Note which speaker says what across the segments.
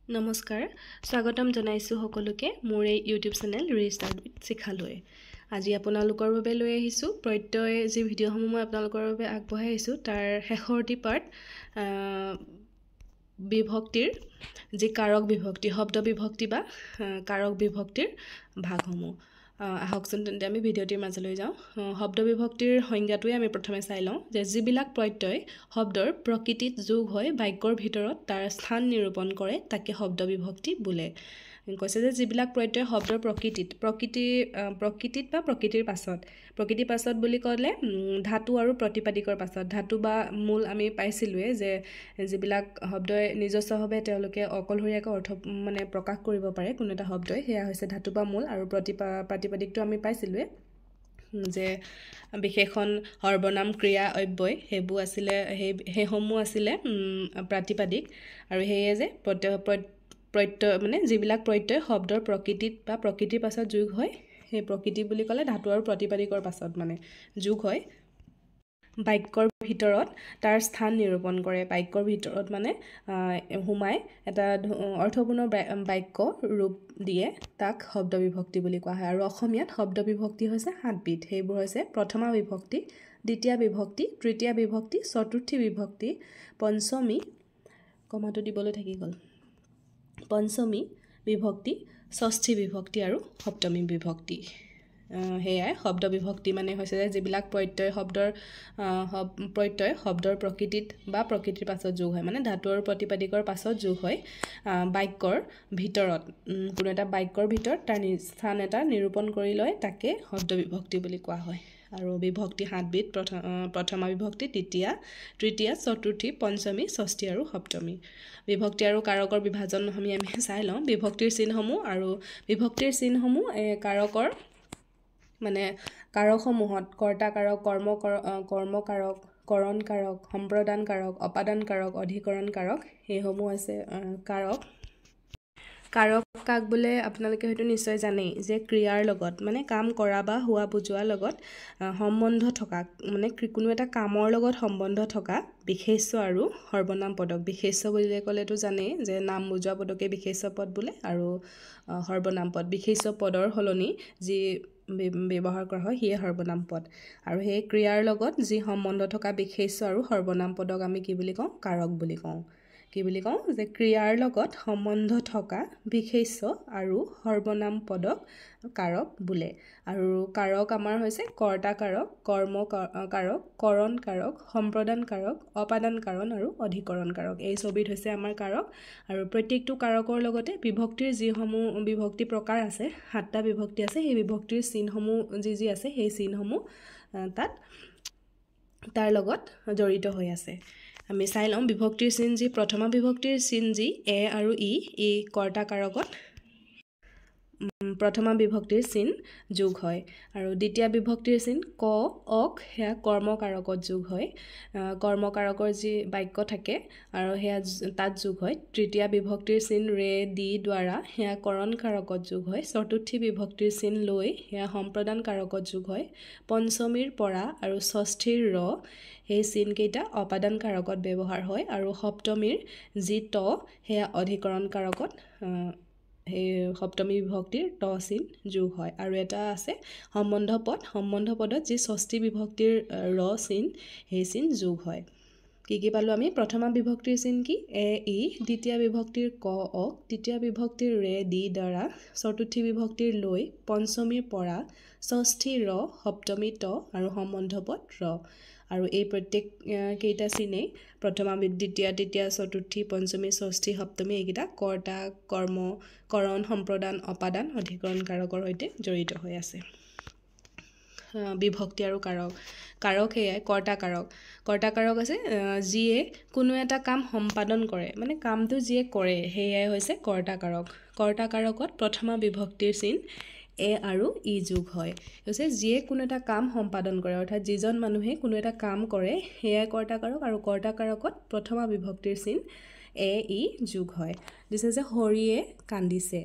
Speaker 1: নমস্কাৰ স্বাগতম জনাইছো সকলোকে মোৰ এই ইউটিউব চেনেল ৰিষ্টাৰ্ট উইথ শিখালৈ আজি আপোনালোকৰ বাবে লৈ আহিছো প্ৰত্যয় যি ভিডিঅ'সমূহ মই আপোনালোকৰ বাবে আগবঢ়াই আহিছো তাৰ শেষৰটি পাৰ্ট বিভক্তিৰ যি কাৰক বিভক্তি শব্দ বিভক্তি বা কাৰক বিভক্তিৰ ভাগসমূহ আহকচোন তেন্তে আমি ভিডিঅ'টিৰ মাজলৈ যাওঁ শব্দ বিভক্তিৰ সংজ্ঞাটোৱে আমি প্ৰথমে চাই লওঁ যে যিবিলাক প্ৰত্যয় শব্দৰ প্ৰকৃতিত যোগ হৈ বাক্যৰ ভিতৰত তাৰ স্থান নিৰূপণ কৰে তাকে শব্দ বিভক্তি বোলে কৈছে যে যিবিলাক প্ৰত্যয় শব্দৰ প্ৰকৃতিত বা প্ৰকৃতিৰ পাছত বুলি ক'লে ধাতু আৰু প্ৰতিপাদিকৰ পাছত ধাতু বা মূল আমি পাইছিলোৱে যে যিবিলাক শব্দই নিজস্বভাৱে তেওঁলোকে অকলশৰীয়াকৈ অৰ্থ মানে প্ৰকাশ কৰিব পাৰে কোনো এটা শব্দই সেয়া হৈছে ধাতু বা মূল আৰু প্ৰতিপাদিকটো আমি পাইছিলোৱে যে বিশেষণ সৰ্বনাম ক্ৰিয়া অব্যয় সেইবোৰ আছিলে সেইসমূহ আছিলে প্ৰাতিপাদিক আৰু সেয়ে যে প্ৰত্যয় মানে যিবিলাক প্ৰত্যয় শব্দৰ প্ৰকৃতিত বা প্ৰকৃতিৰ পাছত যোগ হয় সেই প্ৰকৃতি বুলি ক'লে ধাতু আৰু প্ৰতিপাদিকৰ পাছত মানে যোগ হয় বাক্যৰ ভিতৰত তাৰ স্থান নিৰূপণ কৰে বাক্যৰ ভিতৰত মানে সোমাই এটা অৰ্থপূৰ্ণ বাক্য ৰূপ দিয়ে তাক শব্দ বিভক্তি বুলি কোৱা হয় আৰু অসমীয়াত শব্দ বিভক্তি হৈছে 7 বিধ সেইবোৰ হৈছে প্ৰথমা বিভক্তি দ্বিতীয় বিভক্তি তৃতীয় বিভক্তি চতুৰ্থী বিভক্তি পঞ্চমী কমাটো দিবলৈ থাকি গ'ল পঞ্চমী বিভক্তি ষষ্ঠী বিভক্তি আৰু সপ্তমী বিভক্তি হেয়াই শব্দ বিভক্তি মানে হৈছে যে যিবিলাক প্ৰত্যয় শব্দৰ প্ৰকৃতিত বা প্ৰকৃতিৰ পাছত যোগ হয় মানে ধাতু আৰু প্ৰতিপাদিকৰ পাছত যোগ হয় বাক্যৰ ভিতৰত কোনো এটা বাক্যৰ ভিতৰত তাৰ স্থান এটা নিৰূপণ কৰি লয় তাকে শব্দ বিভক্তি বুলি কোৱা হয় আৰু বিভক্তি 7 বিধ প্ৰথমা বিভক্তি দ্বিতীয় তৃতীয় চতুৰ্থী পঞ্চমী ষষ্ঠী আৰু সপ্তমী বিভক্তি আৰু কাৰকৰ বিভাজন আমি চাই লওঁ বিভক্তিৰ চিহ্নসমূহ আৰু বিভক্তিৰ চিহ্নসমূহ কাৰকৰ মানে কাৰকসমূহত কৰ্তা কাৰক কৰ্ম কাৰক কৰণ কাৰক সম্প্ৰদান কাৰক অপাদান কাৰক অধিকৰণ কাৰক সেইসমূহ আছে কাৰক কাক বোলে আপোনালোকে হয়তো নিশ্চয় জানেই যে ক্ৰিয়াৰ লগত মানে কাম কৰা বা হোৱা বুজোৱাৰ লগত সম্বন্ধ থকা মানে কোনো এটা কামৰ লগত সম্বন্ধ থকা বিশেষ্য আৰু সৰ্বনাম পদক বিশেষ্য বুলিলে ক'লেতো জানেই যে নাম বুজোৱা পদকে বিশেষ্য পদ বোলে আৰু সৰ্বনাম পদ বিশেষ্য পদৰ সলনি যি ব্যৱহাৰ কৰা হয় হিয়ে সৰ্বনাম পদ আৰু সেই ক্ৰিয়াৰ লগত যি সম্বন্ধ থকা বিশেষ্য আৰু সৰ্বনাম পদক আমি কি বুলি কওঁ কাৰক বুলি কওঁ যে ক্ৰিয়াৰ লগত সম্বন্ধ থকা বিশেষ্য আৰু সৰ্বনাম পদক কাৰক বোলে আৰু কাৰক আমাৰ হৈছে কৰ্তা কাৰক কৰ্ম কাৰক কৰণ কাৰক সম্প্ৰদান কাৰক অপাদান কাৰক আৰু অধিকৰণ কাৰক এই ছবিত হৈছে আমাৰ কাৰক আৰু প্ৰত্যেকটো কাৰকৰ লগতে বিভক্তিৰ যিসমূহ বিভক্তি প্ৰকাৰ আছে 7টা বিভক্তি আছে সেই বিভক্তিৰ চিহ্নসমূহ যি আছে সেই চিহ্নসমূহ তাৰ লগত জড়িত হৈ আছে আমি চাই লওঁ বিভক্তিৰ চিহ্ন যি প্ৰথমা বিভক্তিৰ চিহ্ন যি এ আৰু ই কৰ্তা কাৰকত প্ৰথমা বিভক্তিৰ চিহ্ন যোগ হয় আৰু দ্বিতীয় বিভক্তিৰ চিহ্ন ক অক সেয়া কৰ্ম কাৰকত যোগ হয় কৰ্ম কাৰকৰ যি বাক্য থাকে আৰু সেয়া তাত যোগ হয় তৃতীয় বিভক্তিৰ চিহ্ন ৰে দি দ্বাৰা সেয়া কৰণ কাৰকত যোগ হয় চতুৰ্থী বিভক্তিৰ চিহ্ন লৈ সেয়া সম্প্ৰদান কাৰকত যোগ হয় পঞ্চমীৰ পৰা আৰু ষষ্ঠীৰ ৰ সেই চিহ্নকেইটা অপাদান কাৰকত ব্যৱহাৰ হয় আৰু সপ্তমীৰ যি ত সেয়া অধিকৰণ কাৰকত সেই সপ্তমী বিভক্তিৰ ত চিহ্ন যোগ হয় আৰু এটা আছে সম্বন্ধ পদত যি ষষ্ঠী বিভক্তিৰ ৰ চিহ্ন সেই চিহ্ন যোগ হয় কি পালোঁ আমি প্ৰথমা বিভক্তিৰ চিহ্ন কি এ ই দ্বিতীয় বিভক্তিৰ ক অক তৃতীয় বিভক্তিৰ ৰে দি দ্বাৰা চতুৰ্থী বিভক্তিৰ লৈ পঞ্চমীৰ পৰা ষষ্ঠী ৰ সপ্তমী ত আৰু সম্বন্ধ পদ ৰ আৰু এই প্ৰত্যেক কেইটা চিহ্নেই প্ৰথমা দ্বিতীয় তৃতীয় চতুৰ্থী পঞ্চমী ষষ্ঠী সপ্তমী এইকেইটা কৰ্তা কৰ্ম কৰণ সম্প্ৰদান অপাদান অধিকৰণ কাৰকৰ সৈতে জড়িত হৈ আছে বিভক্তি আৰু কাৰক সেয়াই কৰ্তা কাৰক আছে যিয়ে কোনো এটা কাম সম্পাদন কৰে মানে কামটো যিয়ে কৰে সেয়াই হৈছে কৰ্তা কাৰকত প্ৰথমা বিভক্তিৰ চিহ্ন এ আৰু ই যোগ হয় হৈছে যিয়ে কোনো এটা কাম সম্পাদন কৰে অৰ্থাৎ যিজন মানুহে কোনো এটা কাম কৰে সেয়াই কৰ্তা কাৰক আৰু কৰ্তা কাৰকত প্ৰথমা বিভক্তিৰ চিহ্ন এ ই যোগ হয় দিছে যে হৰিয়ে কান্দিছে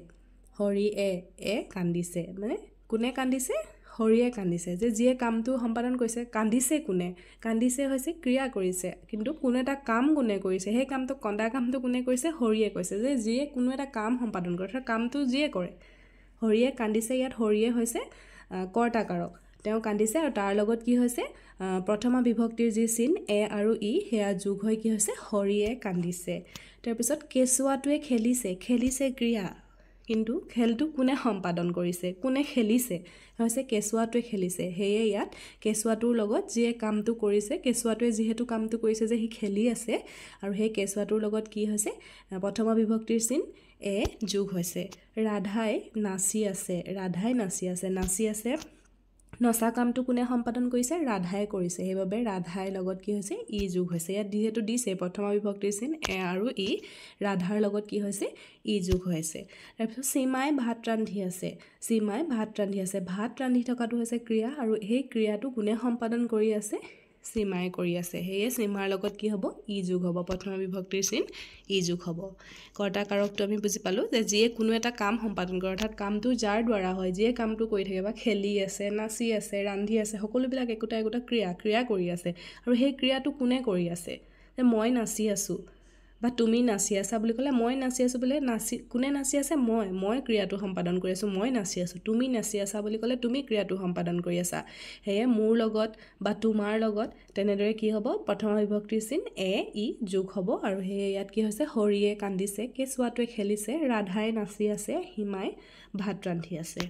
Speaker 1: কান্দিছে মানে কোনে কান্দিছে হৰিয়ে কান্দিছে যে যিয়ে কামটো সম্পাদন কৰিছে কান্দিছে কোনে কান্দিছে হৈছে ক্ৰিয়া কৰিছে কিন্তু কোনো এটা কাম কোনে কৰিছে সেই কামটো কন্দা কামটো কোনে কৰিছে হৰিয়ে কৈছে যে যিয়ে কোনো এটা কাম সম্পাদন কৰে অৰ্থাৎ কামটো যিয়ে কৰে হৰিয়ে কান্দিছে ইয়াত হৰিয়ে হৈছে কৰ্তাকাৰক তেওঁ কান্দিছে আৰু তাৰ লগত কি হৈছে প্ৰথমা বিভক্তিৰ যি চিন এ আৰু ই হেয়া যোগ হৈ কি হৈছে হৰিয়ে কান্দিছে তাৰপিছত কেঁচুৱাটোৱে খেলিছে ক্ৰিয়া কিন্তু খেলটো কোনে সম্পাদন কৰিছে কোনে খেলিছে হৈছে কেঁচুৱাটোৱে খেলিছে সেয়ে ইয়াত কেঁচুৱাটোৰ লগত যিয়ে কামটো কৰিছে কেঁচুৱাটোৱে যিহেতু কামটো কৰিছে যে সি খেলি আছে আৰু সেই কেঁচুৱাটোৰ লগত কি হৈছে প্ৰথমা বিভক্তিৰ চিন এ যোগ হৈছে ৰাধাই নাচি আছে নচা কামটো কোনে সম্পাদন কৰিছে ৰাধাই কৰিছে সেইবাবে ৰাধাই লগত কি হৈছে ই যোগ হৈছে ইয়াত যিহেতু দিছে প্ৰথমা বিভক্তিৰ চিন এ আৰু ই ৰাধাৰ লগত কি হৈছে ই যোগ হৈছে তাৰপিছত সীমাই ভাত ৰান্ধি আছে ভাত ৰান্ধি থকাটো হৈছে ক্ৰিয়া আৰু সেই ক্ৰিয়াটো কোনে সম্পাদন কৰি আছে সীমাই কৰি আছে সেয়ে সীমাৰ লগত কি হ'ব ই যোগ হ'ব প্ৰথমা বিভক্তিৰ চিন ই যোগ হ'ব কৰ্তাকাৰকটো আমি বুজি পালোঁ যে যিয়ে কোনো এটা কাম সম্পাদন কৰে অৰ্থাৎ কামটো যাৰ দ্বাৰা হয় যিয়ে কামটো কৰি থাকে বা খেলি আছে নাচি আছে ৰান্ধি আছে সকলোবিলাক একোটা ক্ৰিয়া কৰি আছে আৰু সেই ক্ৰিয়াটো কোনে কৰি আছে যে মই নাচি আছোঁ বা তুমি নাচি আছা বুলি ক'লে মই নাচি আছোঁ বোলে কোনে নাচি আছে মই ক্ৰিয়াটো সম্পাদন কৰি আছোঁ মই নাচি আছোঁ তুমি নাচি আছা বুলি ক'লে তুমি ক্ৰিয়াটো সম্পাদন কৰি আছা সেয়ে মোৰ লগত বা তোমাৰ লগত তেনেদৰে কি হ'ব প্ৰথমা বিভক্তিৰ চিন এ ই যোগ হ'ব আৰু সেয়ে ইয়াত কি হৈছে হৰিয়ে কান্দিছে কেঁচুৱাটোৱে খেলিছে ৰাধাই নাচি আছে সীমাই ভাত ৰান্ধি আছে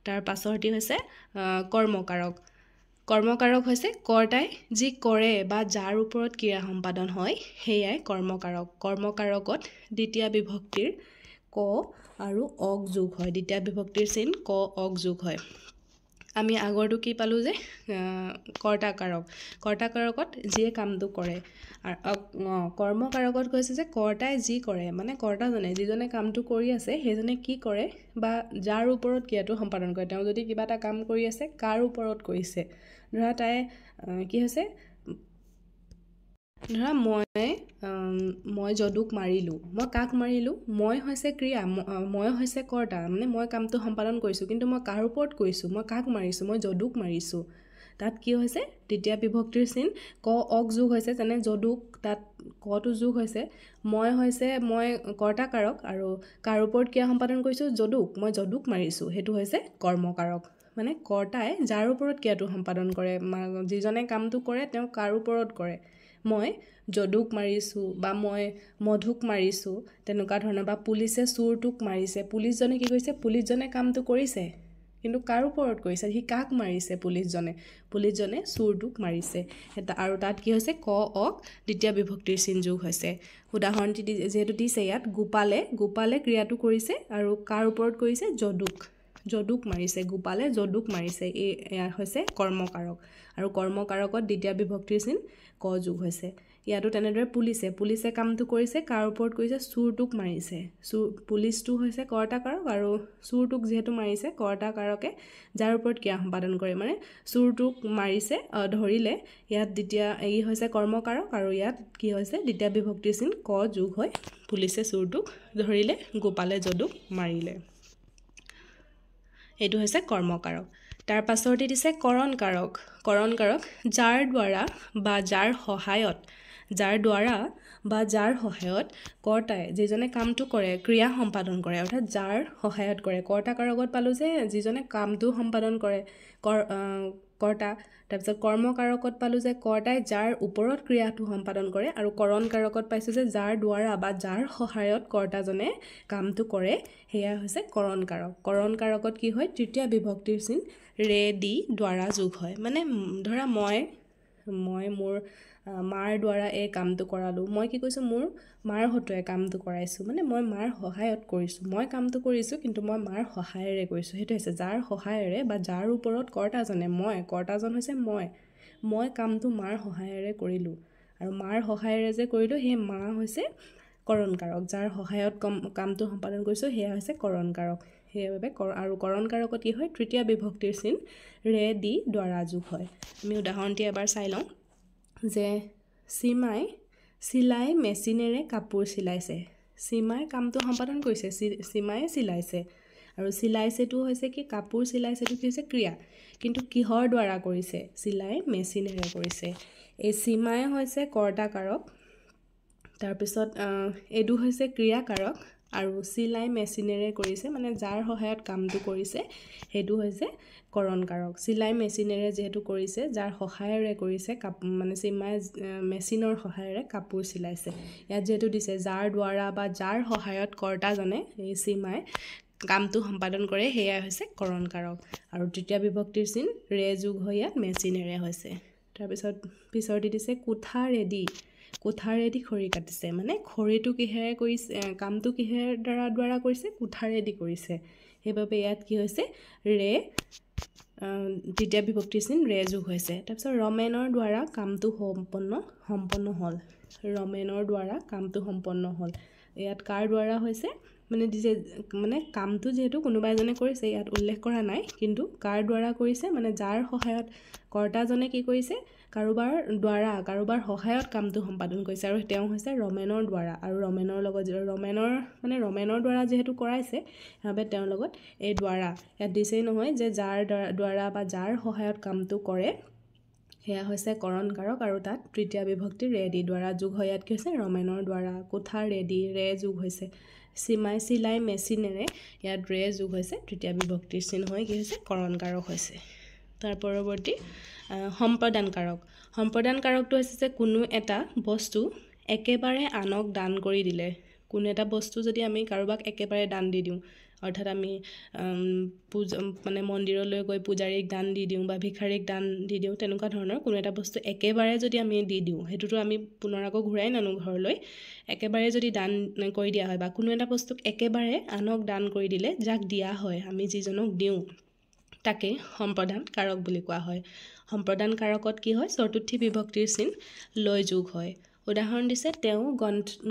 Speaker 1: তাৰ পাছৰটি হৈছে কৰ্মকাৰক হৈছে কৰ্তাই যি কৰে বা যাৰ ওপৰত ক্ৰিয়া সম্পাদন হয় সেয়াই কৰ্মকাৰকত দ্বিতীয় বিভক্তিৰ ক আৰু অক যোগ হয় দ্বিতীয় বিভক্তিৰ চিন ক অক যোগ হয় আমি আগৰটো কি পালোঁ যে কৰ্তাকাৰকত যিয়ে কামটো কৰে আৰু কৰ্মকাৰকত কৈছে যে কৰ্তাই যি কৰে মানে কৰ্তাজনে যিজনে কামটো কৰি আছে সেইজনে কি কৰে বা যাৰ ওপৰত ক্ৰিয়াটো সম্পাদন কৰে তেওঁ যদি কিবা এটা কাম কৰি আছে কাৰ ওপৰত কৰিছে ধৰা তাই কি হৈছে ধৰা মই যদুক মাৰিলোঁ মই কাক মাৰিলোঁ মই হৈছে ক্ৰিয়া মই হৈছে কৰ্তা মানে মই কামটো সম্পাদন কৰিছোঁ কিন্তু মই কাৰ ওপৰত কৰিছোঁ মই কাক মাৰিছোঁ মই যদুক মাৰিছোঁ তাত কি হৈছে দ্বিতীয় বিভক্তিৰ চিন ক অক যোগ হৈছে যেনে যদুক তাত কটো যোগ হৈছে মই কৰ্তাকাৰক আৰু কাৰ ওপৰত ক্ৰিয়া সম্পাদন কৰিছোঁ মই যদুক মাৰিছোঁ সেইটো হৈছে কৰ্মকাৰক মানে কৰ্তাই যাৰ ওপৰত ক্ৰিয়াটো সম্পাদন কৰে যিজনে কামটো কৰে তেওঁ কাৰ ওপৰত কৰে মই যদুক মাৰিছোঁ বা মই মধুক মাৰিছোঁ তেনেকুৱা ধৰণৰ বা পুলিচে চোৰটোক মাৰিছে পুলিচজনে কি কৰিছে পুলিচজনে কামটো কৰিছে কিন্তু কাৰ ওপৰত কৰিছে সি কাক মাৰিছে পুলিচজনে চোৰটোক মাৰিছে আৰু তাত কি হৈছে ক অক দ্বিতীয় বিভক্তিৰ চিন যোগ হৈছে উদাহৰণটি যিহেতু দিছে ইয়াত গোপালে ক্ৰিয়াটো কৰিছে আৰু কাৰ ওপৰত কৰিছে যদুক মাৰিছে গোপালে যদুক মাৰিছে এয়া হৈছে কৰ্মকাৰক আৰু কৰ্মকাৰকত দ্বিতীয় বিভক্তিৰ চিন ক যোগ হৈছে ইয়াতো তেনেদৰে পুলিচে কামটো কৰিছে কাৰ ওপৰত কৰিছে চোৰটোক মাৰিছে পুলিচটো হৈছে কৰ্তাকাৰক আৰু চোৰটোক যিহেতু মাৰিছে কৰ্তাকাৰকে যাৰ ওপৰত ক্ৰিয়া সম্পাদন কৰে মানে চোৰটোক মাৰিছে ধৰিলে ইয়াত দ্বিতীয় এই হৈছে কৰ্মকাৰক আৰু ইয়াত কি হৈছে দ্বিতীয় বিভক্তিৰ চিন ক যোগ হয় পুলিচে চোৰটোক ধৰিলে গোপালে যদুক মাৰিলে এইটো হৈছে কৰ্মকাৰক তাৰ পাছৰটি দিছে কৰণকাৰক যাৰ দ্বাৰা বা যাৰ সহায়ত কৰ্তাই যিজনে কামটো কৰে ক্ৰিয়া সম্পাদন কৰে অৰ্থাৎ যাৰ সহায়ত কৰে কৰ্তাকাৰকত পালোঁ যে যিজনে কামটো সম্পাদন কৰে কৰ্তা তাৰপিছত কৰ্মকাৰকত পালোঁ যে কৰ্তাই যাৰ ওপৰত ক্ৰিয়াটো সম্পাদন কৰে আৰু কৰণকাৰকত পাইছোঁ যে যাৰ দ্বাৰা বা যাৰ সহায়ত কৰ্তাজনে কামটো কৰে সেয়া হৈছে কৰণকাৰকত কি হয় তৃতীয় বিভক্তিৰ চিন ৰে দি দ্বাৰা যোগ হয় মানে ধৰা মই মোৰ মাৰ দ্বাৰা এই কামটো কৰালোঁ মই কি কৈছোঁ মোৰ মাৰ হতুৱাই কামটো কৰাইছোঁ মানে মই মাৰ সহায়ত কৰিছোঁ মই কামটো কৰিছোঁ কিন্তু মই মাৰ সহায়েৰে কৰিছোঁ সেইটো হৈছে যাৰ সহায়েৰে বা যাৰ ওপৰত কৰ্তাজন হৈছে মই কামটো মাৰ সহায়েৰে কৰিলোঁ আৰু মাৰ সহায়েৰে যে কৰিলোঁ সেই মা হৈছে কৰণকাৰক যাৰ সহায়ত কামটো সম্পাদন কৰিছোঁ সেয়া হৈছে কৰণকাৰক সেইবাবে আৰু কৰণকাৰকত কি হয় তৃতীয় বিভক্তিৰ চিন ৰে দি দ্বাৰা যোগ হয় আমি উদাহৰণটি এবাৰ চাই লওঁ যে সীমাই চিলাই মেচিনেৰে কাপোৰ চিলাইছে সীমাই কামটো সম্পাদন কৰিছে সীমাই চিলাইছে আৰু চিলাইছেটো হৈছে কি কাপোৰ চিলাইছেটো কি হৈছে ক্ৰিয়া কিন্তু কিহৰ দ্বাৰা কৰিছে চিলাই মেচিনেৰে কৰিছে এই সীমাই হৈছে কৰ্তা কাৰক তাৰপিছত এডু হৈছে ক্ৰিয়া কাৰক আৰু চিলাই মেচিনেৰে কৰিছে মানে যাৰ সহায়ত কামটো কৰিছে হেতু হৈছে কৰণ কাৰক চিলাই মেচিনেৰে যেহেতু কৰিছে যাৰ সহায়েৰে কৰিছে মানে সীমাই মেচিনৰ সহায়েৰে কাপোৰ চিলাইছে ইয়াত যেহেতু দিছে যাৰ দ্বাৰা বা যাৰ সহায়ত কৰ্তাজনে এই সীমাই কামটো সম্পাদন কৰে হেয়া হৈছে কৰণ কাৰক আৰু তৃতীয় বিভক্তিৰ চিন ৰে যোগ হৈ ইয়াত মেচিনেৰে হৈছে তাৰপিছত পিছৰটি দিছে কুঠাৰেদি খৰি কাটিছে মানে খৰিটো কিহেৰে কৰিছে কামটো কিহেৰ দ্বাৰা কৰিছে কুঠাৰেদি কৰিছে সেইবাবে ইয়াত কি হৈছে ৰে তৃতীয় বিভক্তিৰ চিন ৰে যোগ হৈছে তাৰপিছত ৰমেনৰ দ্বাৰা কামটো সম্পন্ন হ'ল ৰমেনৰ দ্বাৰা কামটো সম্পন্ন হ'ল ইয়াত কাৰ দ্বাৰা হৈছে মানে দিছে মানে কামটো যেহেতু কোনোবা এজনে কৰিছে ইয়াত উল্লেখ কৰা নাই কিন্তু কাৰ দ্বাৰা কৰিছে মানে যাৰ সহায়ত কৰ্তাজনে কি কৰিছে কাৰোবাৰ সহায়ত কামটো সম্পাদন কৰিছে আৰু তেওঁ হৈছে ৰমেনৰ দ্বাৰা আৰু ৰমেনৰ লগত ৰমেনৰ দ্বাৰা যেহেতু কৰাইছে সেইবাবে তেওঁৰ লগত এই দ্বাৰা ইয়াত দিছেই নহয় যে যাৰ দ্বাৰা বা যাৰ সহায়ত কামটো কৰে হেয়া হৈছে কৰণ কাৰক আৰু তাত তৃতীয় বিভক্তি ৰেডি দ্বাৰা যোগ হৈ ইয়াত কি হৈছে ৰমেনৰ দ্বাৰা কুঠাৰেদি ৰে যোগ হৈছে সীমাই চিলাই মেচিনেৰে ইয়াত ৰে যোগ হৈছে তৃতীয় বিভক্তিৰ চিন হৈ কি হৈছে কৰণ কাৰক হৈছে তাৰ পৰৱৰ্তী সম্প্ৰদান কাৰকটো হৈছে যে কোনো এটা বস্তু একেবাৰে আনক দান কৰি দিলে কোনো এটা বস্তু যদি আমি কাৰোবাক একেবাৰে দান দি দিওঁ অৰ্থাৎ আমি মানে মন্দিৰলৈ গৈ পূজাৰীক দান দি দিওঁ বা ভিক্ষাৰীক দান দি দিওঁ তেনেকুৱা ধৰণৰ কোনো এটা বস্তু একেবাৰে যদি আমি দি দিওঁ সেইটোতো আমি পুনৰ আকৌ ঘূৰাই নানো ঘৰলৈ একেবাৰে যদি দান কৰি দিয়া হয় বা কোনো এটা বস্তুক একেবাৰে আনক দান কৰি দিলে যাক দিয়া হয় আমি যিজনক দিওঁ তাকে সম্প্ৰদান কাৰক বুলি কোৱা হয় সম্প্ৰদান কাৰকত কি হয় চতুৰ্থী বিভক্তিৰ চিন লৈ যোগ হয় উদাহৰণ দিছে তেওঁ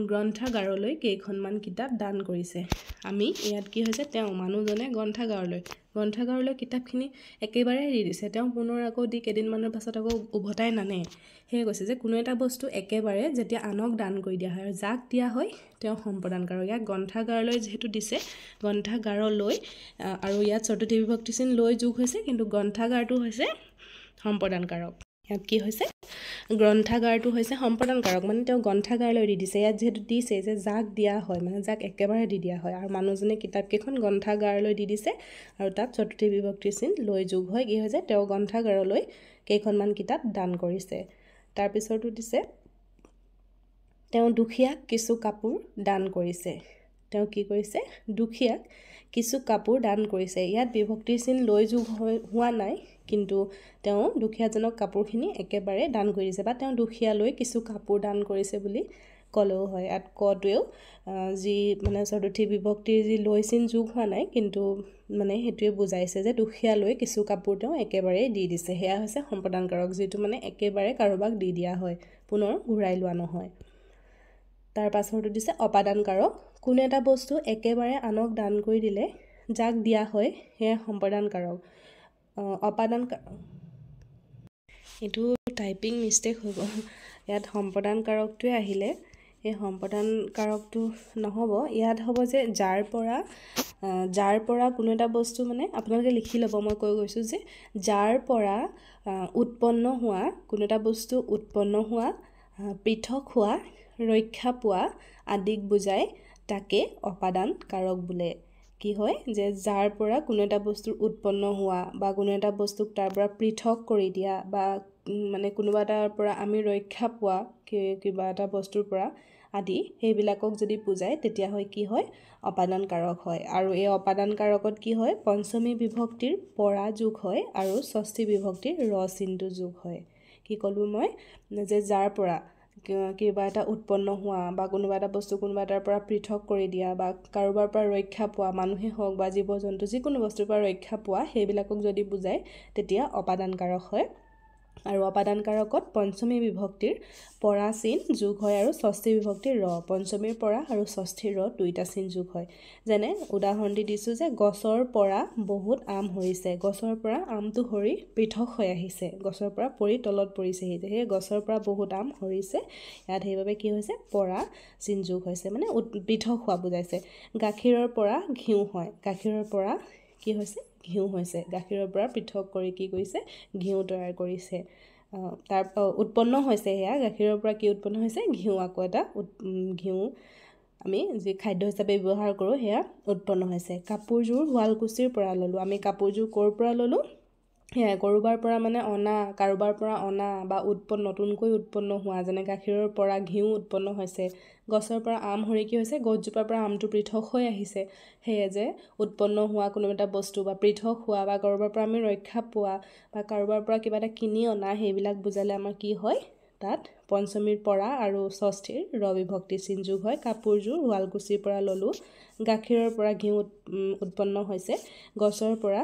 Speaker 1: গ্ৰন্থাগাৰলৈ কেইখনমান কিতাপ দান কৰিছে আমি ইয়াত কি হৈছে তেওঁ মানুহজনে গ্ৰন্থাগাৰলৈ কিতাপখিনি একেবাৰে দি দিছে তেওঁ পুনৰ আকৌ দি কেইদিনমানৰ পাছত আকৌ উভতাই নানে সেয়ে কৈছে যে কোনো এটা বস্তু একেবাৰে যেতিয়া আনক দান কৰি দিয়া হয় আৰু যাক দিয়া হয় তেওঁ সম্প্ৰদান কাৰক ইয়াক গ্ৰন্থাগাৰলৈ যেহেতু দিছে গ্ৰন্থাগাৰলৈ আৰু ইয়াত চতুৰ্থী বিভক্তি চিন লৈ যোগ হৈছে কিন্তু গ্ৰন্থাগাৰটো হৈছে সম্প্ৰদান কাৰক ইয়াত কি হৈছে গ্ৰন্থাগাৰটো হৈছে সম্প্ৰদান কাৰক মানে তেওঁ গ্ৰন্থাগাৰলৈ দি দিছে ইয়াত যেহেতু দিছে যে যাক দিয়া হয় মানে যাক একেবাৰে দি দিয়া হয় আৰু মানুহজনে কিতাপকেইখন গ্ৰন্থাগাৰলৈ দি দিছে আৰু তাত চতুৰ্থী বিভক্তিৰ চিন লৈ যোগ হয় কি হৈছে তেওঁ গ্ৰন্থাগাৰলৈ কেইখনমান কিতাপ দান কৰিছে তাৰপিছতো দিছে তেওঁ দুখীয়াক কিছু কাপোৰ দান কৰিছে তেওঁ কি কৰিছে দুখীয়াক কিছু কাপোৰ দান কৰিছে ইয়াত বিভক্তিৰ চিন লৈ যোগ হোৱা নাই কিন্তু তেওঁ দুখীয়াজনক কাপোৰখিনি একেবাৰে দান কৰিছে বা তেওঁ দুখীয়ালৈ কিছু কাপোৰ দান কৰিছে বুলি ক'লেও হয় ইয়াত কটোৱেও যি মানে চতুৰ্থী বিভক্তিৰ যি লৈ চিন যোগ হোৱা নাই কিন্তু মানে সেইটোৱে বুজাইছে যে দুখীয়ালৈ কিছু কাপোৰ তেওঁ একেবাৰে দি দিছে সেয়া হৈছে সম্প্ৰদান কাৰক যিটো মানে একেবাৰে কাৰোবাক দি দিয়া হয় পুনৰ ঘূৰাই লোৱা নহয় তাৰ পাছৰটো দিছে অপাদান কাৰক কোনো এটা বস্তু একেবাৰে আনক দান কৰি দিলে যাক দিয়া হয় সেয়া সম্প্ৰদান কাৰক অপাদান এইটো টাইপিং মিষ্টেক হৈ গ'ল ইয়াত সম্প্ৰদান কাৰকটোৱে আহিলে এই সম্প্ৰদান কাৰকটো নহ'ব ইয়াত হ'ব যে যাৰ পৰা কোনো এটা বস্তু মানে আপোনালোকে লিখি ল'ব মই কৈ গৈছোঁ যে যাৰ পৰা উৎপন্ন হোৱা কোনো এটা বস্তু উৎপন্ন হোৱা পৃথক হোৱা ৰক্ষা পোৱা আদিক বুজাই তাকে অপাদান কাৰক বোলে কি হয় যে যাৰ পৰা কোনো এটা বস্তুৰ উৎপন্ন হোৱা বা কোনো এটা বস্তুক তাৰ পৰা পৃথক কৰি দিয়া বা মানে কোনোবা এটাৰ পৰা আমি ৰক্ষা পোৱা কিবা এটা বস্তুৰ পৰা আদি সেইবিলাকক যদি বুজায় তেতিয়া হয় কি হয় অপাদান কাৰক হয় আৰু এই অপাদান কাৰকত কি হয় পঞ্চমী বিভক্তিৰ পৰা যোগ হয় আৰু ষষ্ঠী বিভক্তিৰ ৰ চিনটো যোগ হয় কি ক'লোঁ মই যে যাৰ পৰা কিবা এটা উৎপন্ন হোৱা বা কোনোবা এটা বস্তু কোনোবা এটাৰ পৰা পৃথক কৰি দিয়া বা কাৰোবাৰ পৰা ৰক্ষা পোৱা মানুহে হওক বা জীৱ জন্তু যিকোনো বস্তুৰ পৰা ৰক্ষা পোৱা সেইবিলাকক যদি বুজায় তেতিয়া অপাদান কাৰক হয় আৰু অপাদান কাৰকত পঞ্চমী বিভক্তিৰ পৰা চিন যোগ হয় আৰু ষষ্ঠী বিভক্তিৰ ৰ, পঞ্চমীৰ পৰা আৰু ষষ্ঠীৰ ৰ দুইটা চিন যোগ হয়। যেনে উদাহৰণ দিছোঁ যে গছৰ পৰা বহুত আম সৰিছে, গছৰ পৰা আমটো সৰি পৃথক হৈ আহিছে, গছৰ পৰা পৰি তলত পৰিছেহি, সেয়ে গছৰ পৰা বহুত আম সৰিছে, ইয়াত সেইবাবে কি হৈছে পৰা চিন যোগ হৈছে, মানে পৃথক হোৱা বুজাইছে। গাখীৰৰ পৰা ঘিউ হয়, গাখীৰৰ পৰা কি হৈছে ঘিউ হৈছে, গাখীৰৰ পৰা পৃথক কৰি কি কৰিছে ঘিউ তৈয়াৰ কৰিছে, তাৰ উৎপন্ন হৈছে, সেয়া গাখীৰৰ পৰা কি উৎপন্ন হৈছে ঘিউ, আকৌ এটা ঘিউ আমি যি খাদ্য হিচাপে ব্যৱহাৰ কৰোঁ সেয়া উৎপন্ন হৈছে। কাপোৰযোৰ শুৱালকুছিৰ পৰা ল'লোঁ, আমি কাপোৰযোৰ ক'ৰ পৰা ল'লোঁ, সেয়া ক'ৰবাৰ পৰা মানে অনা, কাৰোবাৰ পৰা অনা বা নতুনকৈ উৎপন্ন হোৱা, যেনে গাখীৰৰ পৰা ঘিউ উৎপন্ন হৈছে, গছৰ পৰা আম সৰি কি হৈছে গছজোপাৰ পৰা আমটো পৃথক হৈ আহিছে, সেয়ে যে উৎপন্ন হোৱা কোনো এটা বস্তু বা পৃথক হোৱা বা কাৰোবাৰ পৰা আমি ৰক্ষা পোৱা বা কাৰোবাৰ পৰা কিবা এটা কিনি অনা, সেইবিলাক বুজালে আমাৰ কি হয় তাত পঞ্চমীৰ পৰা আৰু ষষ্ঠীৰ ৰ বিভক্তি চিন যোগ হয়। কাপোৰযোৰ শুৱালকুছিৰ পৰা ল'লোঁ, গাখীৰৰ পৰা ঘিউ উৎপন্ন হৈছে, গছৰ পৰা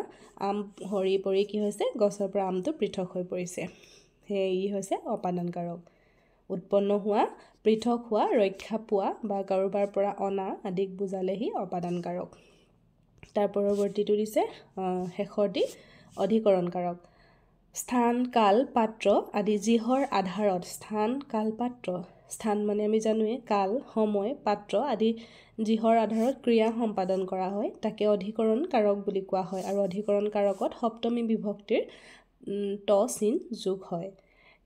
Speaker 1: আম সৰি পৰি কি হৈছে গছৰ পৰা আমটো পৃথক হৈ পৰিছে, সেয়ে ই হৈছে অপাদান কাৰক। উৎপন্ন হোৱা, পৃথক হোৱা, ৰক্ষা পোৱা বা কাৰোবাৰ পৰা অনা আদিক বুজালে সি অপাদান কাৰক। তাৰ পৰৱৰ্তীটো দিছে শেষৰটি অধিকৰণ কাৰক। স্থান, কাল, পাত্ৰ আদি যিহৰ আধাৰত, স্থান, কাল, পাত্ৰ, স্থান মানে আমি জানোৱে, কাল, সময়, পাত্ৰ আদি যিহৰ আধাৰত ক্ৰিয়া সম্পাদন কৰা হয় তাকে অধিকৰণ কাৰক বুলি কোৱা হয়, আৰু অধিকৰণ কাৰকত সপ্তমী বিভক্তিৰ ত চিন যোগ হয়।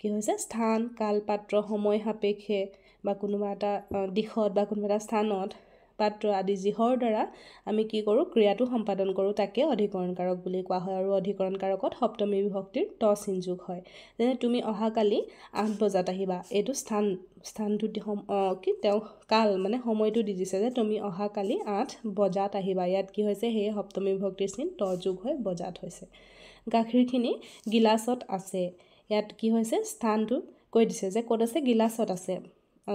Speaker 1: কি হৈছে স্থান, কাল, পাত্ৰ, সময় সাপেক্ষে বা কোনোবা এটা দিশত বা কোনোবা এটা স্থানত পাত্ৰ আদি যিহৰ দ্বাৰা আমি কি কৰোঁ ক্ৰিয়াটো সম্পাদন কৰোঁ তাকে অধিকৰণ কাৰক বুলি কোৱা হয়, আৰু অধিকৰণ কাৰকত সপ্তমী বিভক্তিৰ ত চিন যোগ হয়। যেনে তুমি অহাকালি 8 বজাত আহিবা, এইটো স্থানটো কি তেওঁ কাল মানে সময়টো দি দিছে যে তুমি অহাকালি 8 বজাত আহিবা, ইয়াত কি হৈছে সেয়ে সপ্তমী বিভক্তিৰ চিন ত যোগ হৈ বজাত হৈছে। গাখীৰখিনি গিলাচত আছে, ইয়াত কি হৈছে স্থানটো কৈ দিছে যে ক'ত আছে গিলাচত আছে,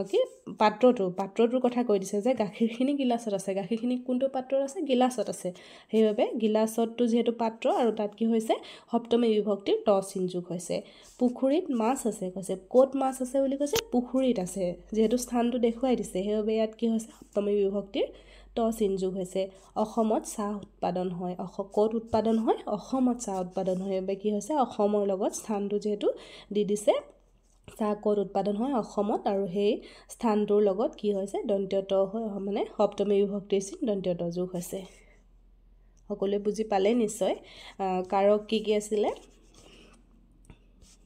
Speaker 1: কি পাত্ৰটোৰ কথা কৈ দিছে যে গাখীৰখিনি গিলাচত আছে, গাখীৰখিনি কোনটো পাত্ৰত আছে গিলাচত আছে, সেইবাবে গিলাচতটো যিহেতু পাত্ৰ আৰু তাত কি হৈছে সপ্তমী বিভক্তিৰ ত চিন যোগ হৈছে। পুখুৰীত মাছ আছে, কৈছে ক'ত মাছ আছে বুলি কৈছে পুখুৰীত আছে, যিহেতু স্থানটো দেখুৱাই দিছে সেইবাবে ইয়াত কি হৈছে সপ্তমী বিভক্তিৰ ত চিন যোগ হৈছে। অসমত চাহ উৎপাদন হয়, ক'ত উৎপাদন হয় অসমত চাহ উৎপাদন হয়, সেইবাবে কি হৈছে অসমৰ লগত স্থানটো যিহেতু দি দিছে, চাহ ক'ত উৎপাদন হয় অসমত, আৰু সেই স্থানটোৰ লগত কি হৈছে দন্ত্য ত হৈ মানে সপ্তমী বিভক্তিৰ চিন দন্ত্য ত যোগ হৈছে। সকলোৱে বুজি পালে নিশ্চয়। কাৰক কি কি আছিলে,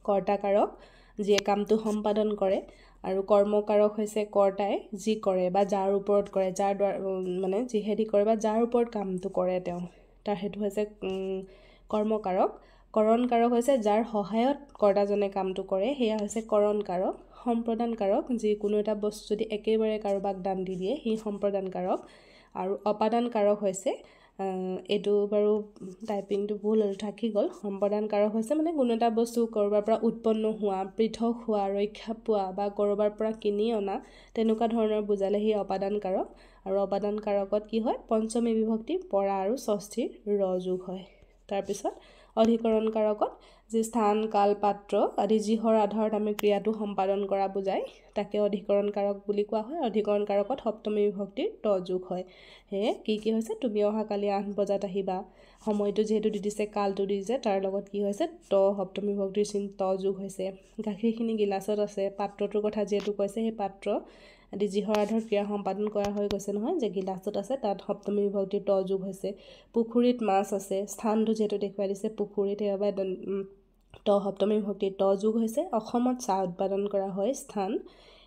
Speaker 1: কৰ্তা কাৰক যিয়ে কামটো সম্পাদন কৰে, আৰু কৰ্মকাৰক হৈছে কৰ্তাই যি কৰে বা যাৰ ওপৰত কৰে, যাৰ দ্বাৰা মানে যিহেদি কৰে বা যাৰ ওপৰত কামটো কৰে তেওঁ, তাৰ সেইটো হৈছে কৰ্মকাৰক। কৰণ কাৰক হৈছে যাৰ সহায়ত কৰ্তাজনে কামটো কৰে, সেয়া হৈছে কৰণ কাৰক। সম্প্ৰদান কাৰক যি কোনো এটা বস্তু যদি একেবাৰে কাৰোবাক দান দি দিয়ে সি সম্প্ৰদান কাৰক। আৰু অপাদান কাৰক হৈছে এইটো বাৰু টাইপিংটো ভুল থাকি গ'ল, সম্প্ৰদান কাৰক হৈছে মানে কোনো এটা বস্তু ক'ৰবাৰ পৰা উৎপন্ন হোৱা, পৃথক হোৱা, ৰক্ষা পোৱা বা ক'ৰবাৰ পৰা কিনি অনা, তেনেকুৱা ধৰণৰ বুজালে সি অপাদান কাৰক। আৰু অপাদান কাৰকত কি হয় পঞ্চমী বিভক্তি পৰা আৰু ষষ্ঠীৰ ৰ যোগ হয়। তাৰপিছত অধিকৰণ কাৰকত যি স্থান, কাল, পাত্ৰ আদি যিহৰ আধাৰত আমি ক্ৰিয়াটো সম্পাদন কৰা বুজায় তাকে অধিকৰণ কাৰক বুলি কোৱা হয়। অধিকৰণ কাৰকত সপ্তমী বিভক্তিৰ ত যোগ হয়। সেয়ে কি হৈছে তুমি অহাকালি 8 বজাত আহিবা, সময়টো যিহেতু দি দিছে, কালটো দি দিছে, তাৰ লগত কি হৈছে ত সপ্তমী বিভক্তিৰ চিন ত যোগ হৈছে। গাখীৰখিনি গিলাচত আছে, পাত্ৰটোৰ কথা যিহেতু কৈছে সেই পাত্ৰ আদি যিহৰ আধাৰত ক্ৰিয়া সম্পাদন কৰা হৈ গৈছে নহয় যে গিলাচত আছে, তাত সপ্তমী বিভক্তিৰ ত যোগ হৈছে। পুখুৰীত মাছ আছে, স্থানটো যিহেতু দেখুৱাই দিছে পুখুৰীত, সেইবাবে ত সপ্তমী বিভক্তিৰ ত যোগ হৈছে। অসমত চাহ উৎপাদন কৰা হয় স্থান,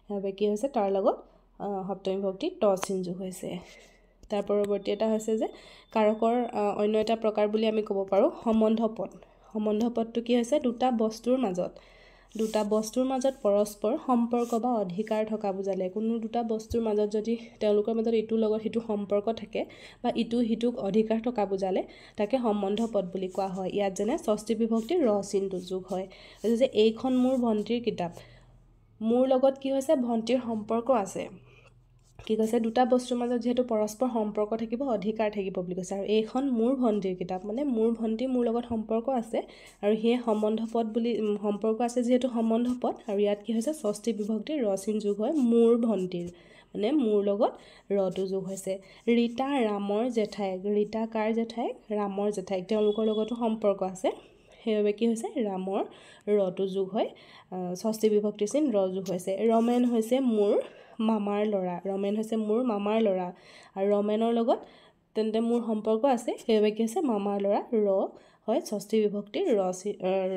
Speaker 1: সেইবাবে কি হৈছে তাৰ লগত সপ্তমী বিভক্তিৰ ত চিন যোগ হৈছে। তাৰ পৰৱৰ্তী এটা হৈছে যে কাৰকৰ অন্য এটা প্ৰকাৰ বুলি আমি ক'ব পাৰোঁ সম্বন্ধ পদ। সম্বন্ধ পদটো কি হৈছে দুটা বস্তুৰ মাজত পৰস্পৰ সম্পৰ্ক বা অধিকাৰ থকা বুজালে। কোনো দুটা বস্তুৰ মাজত যদি তেওঁলোকৰ মাজত ইটোৰ লগত সিটো সম্পৰ্ক থাকে বা ইটো সিটোক অধিকাৰ থকা বুজালে তাকে সম্বন্ধ পদ বুলি কোৱা হয়। ইয়াত যেনে ষষ্ঠী বিভক্তিৰ ৰ চিনটো যোগ হয়, যে এইখন মোৰ ভণ্টিৰ কিতাপ, মোৰ লগত কি হৈছে ভণ্টিৰ সম্পৰ্ক আছে, কি কৈছে দুটা বস্তুৰ মাজত যেহেতু পৰস্পৰ সম্পৰ্ক থাকিব অধিকাৰ থাকিব বুলি কৈছে আৰু এইখন মোৰ ভণ্টিৰ কিতাপ মানে মোৰ ভণ্টি মোৰ লগত সম্পৰ্ক আছে আৰু সেই সম্বন্ধ পদ বুলি সম্পৰ্ক আছে যেহেতু সম্বন্ধ পদ আৰু ইয়াত কি হৈছে ষষ্ঠী বিভক্তিৰ ৰচিন যোগ হয় মোৰ ভণ্টিৰ মানে মোৰ লগত ৰটো যোগ হৈছে ৰীতা ৰামৰ জেঠাইক ৰীতা কাৰ জেঠাইক ৰামৰ জেঠাইক তেওঁলোকৰ লগতো সম্পৰ্ক আছে সেইবাবে কি হৈছে ৰামৰ ৰটো যোগ হয় ষষ্ঠী বিভক্তিৰ চিন ৰ যোগ হৈছে ৰমেন হৈছে মোৰ মামাৰ ল'ৰা ৰমেন হৈছে মোৰ মামাৰ ল'ৰা আৰু ৰমেনৰ লগত তেন্তে মোৰ সম্পৰ্ক আছে সেইবাবে কি হৈছে মামাৰ ল'ৰা ৰ হয় ষষ্ঠী বিভক্তিৰ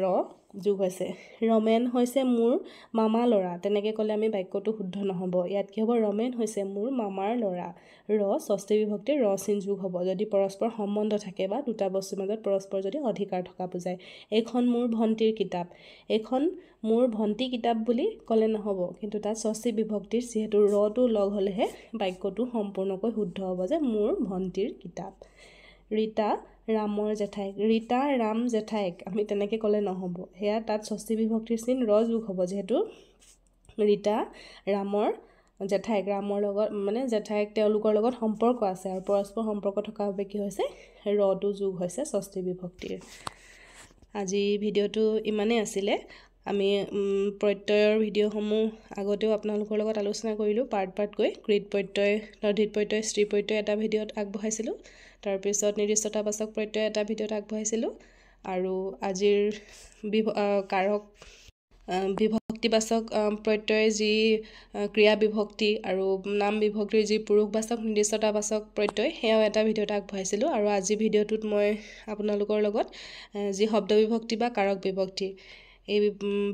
Speaker 1: ৰ যোগ হৈছে ৰমেন হৈছে মোৰ মামা ল'ৰা তেনেকৈ ক'লে আমি বাক্যটো শুদ্ধ নহ'ব ইয়াত কি হ'ব ৰমেন হৈছে মোৰ মামাৰ ল'ৰা ৰ ষষ্ঠী বিভক্তিৰ ৰ চিন যোগ হ'ব যদি পৰস্পৰ সম্বন্ধ থাকে বা দুটা বস্তুৰ মাজত পৰস্পৰ যদি অধিকাৰ থকা বুজায় এইখন মোৰ ভণ্টিৰ কিতাপ এইখন মোৰ ভণ্টি কিতাপ বুলি ক'লে নহ'ব কিন্তু তাত ষষ্ঠী বিভক্তিৰ যিহেতু ৰটো লগ হ'লেহে বাক্যটো সম্পূৰ্ণকৈ শুদ্ধ হ'ব যে মোৰ ভণ্টিৰ কিতাপ ৰীতা ৰামৰ জেঠাইক ৰীতা ৰাম জেঠাইক আমি তেনেকৈ ক'লে নহ'ব সেয়া তাত ষষ্ঠী বিভক্তিৰ চিন ৰ যোগ হ'ব যিহেতু ৰীতা ৰামৰ জেঠাইক ৰামৰ লগত মানে জেঠাইক তেওঁলোকৰ লগত সম্পৰ্ক আছে আৰু পৰস্পৰ সম্পৰ্ক থকা বাবে কি হৈছে ৰটো যোগ হৈছে ষষ্ঠী বিভক্তিৰ আজি ভিডিঅ'টো ইমানেই আছিলে আমি প্ৰত্যয়ৰ ভিডিঅ'সমূহ আগতেও আপোনালোকৰ লগত আলোচনা কৰিলোঁ পাৰ্টকৈ কৃত প্ৰত্যয় তদ্ধিত প্ৰত্যয় স্ত্ৰী প্ৰত্যয় এটা ভিডিঅ'ত আগবঢ়াইছিলোঁ তাৰপিছত নিৰ্দিষ্টতাবাচক প্ৰত্যয় এটা ভিডিঅ'ত আগবঢ়াইছিলোঁ আৰু আজিৰ কাৰক বিভক্তিবাচক প্ৰত্যয় যি ক্ৰিয়া বিভক্তি আৰু নাম বিভক্তিৰ যি পুৰুষবাচক নিৰ্দিষ্টতাবাচক প্ৰত্যয় সেয়াও এটা ভিডিঅ'ত আগবঢ়াইছিলোঁ আৰু আজিৰ ভিডিঅ'টোত মই আপোনালোকৰ লগত যি শব্দ বিভক্তি বা কাৰক বিভক্তি এই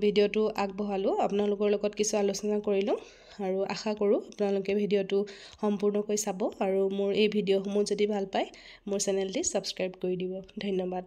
Speaker 1: ভিডিঅ'টো আগবঢ়ালোঁ আপোনালোকৰ লগত কিছু আলোচনা কৰিলোঁ আৰু আশা কৰোঁ আপোনালোকে ভিডিঅ'টো সম্পূৰ্ণকৈ চাব আৰু মোৰ এই ভিডিঅ'সমূহ যদি ভাল পায় মোৰ চেনেলটি ছাবস্ক্ৰাইব কৰি দিব ধন্যবাদ